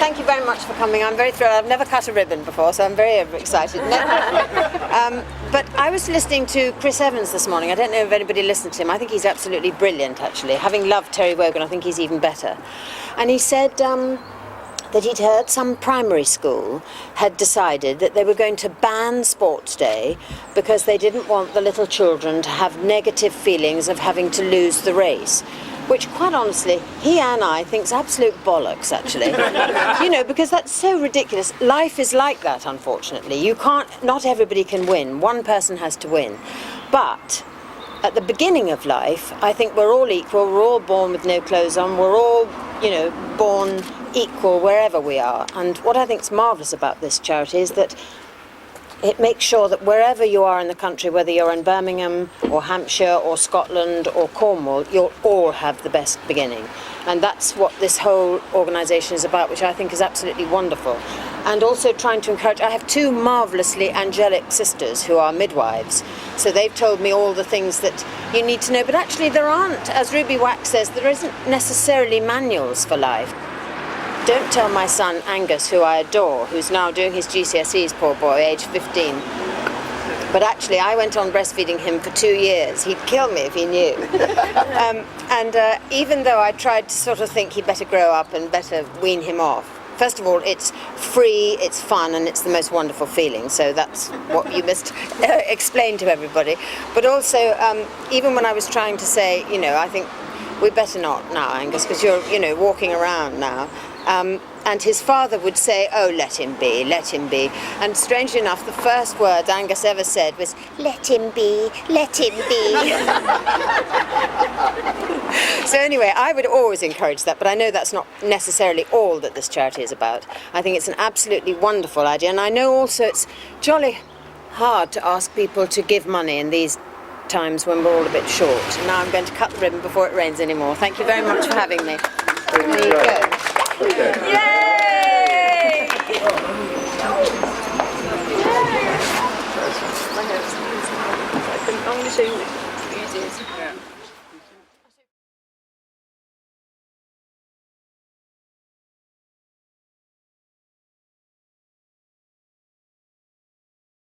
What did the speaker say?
thank you very much for coming. I'm very thrilled. I've never cut a ribbon before, so I'm very excited. But I was listening to Chris Evans this morning. I don't know if anybody listened to him. I think he's absolutely brilliant, actually. Having loved Terry Wogan, I think he's even better. And he said that he'd heard some primary school had decided that they were going to ban sports day because they didn't want the little children to have negative feelings of having to lose the race. Which, quite honestly, he and I think's absolute bollocks, actually. You know, because that's so ridiculous. Life is like that, unfortunately. Not everybody can win. One person has to win. But at the beginning of life, I think we're all equal. We're all born with no clothes on. We're all, born equal wherever we are. And what I think's marvellous about this charity is that it makes sure that wherever you are in the country, whether you're in Birmingham or Hampshire or Scotland or Cornwall, you'll all have the best beginning. And that's what this whole organisation is about, which I think is absolutely wonderful. And also trying to encourage, I have two marvellously angelic sisters who are midwives. So they've told me all the things that you need to know. But actually there aren't, as Ruby Wax says, there isn't necessarily manuals for life. Don't tell my son Angus, who I adore, who's now doing his GCSEs, poor boy, age 15. But actually, I went on breastfeeding him for 2 years. He'd kill me if he knew. Even though I tried to sort of think he'd better grow up and better wean him off, first of all, it's free, it's fun, and it's the most wonderful feeling. So that's what you must explain to everybody. But also, even when I was trying to say, I think we better not now, Angus, because you're, walking around now. And his father would say, oh, let him be, let him be. And strangely enough, the first word Angus ever said was, let him be, let him be. So anyway, I would always encourage that, but I know that's not necessarily all that this charity is about. I think it's an absolutely wonderful idea, and I know also it's jolly hard to ask people to give money in these times when we're all a bit short. Now I'm going to cut the ribbon before it rains anymore. Thank you very much for having me. There you go. Okay.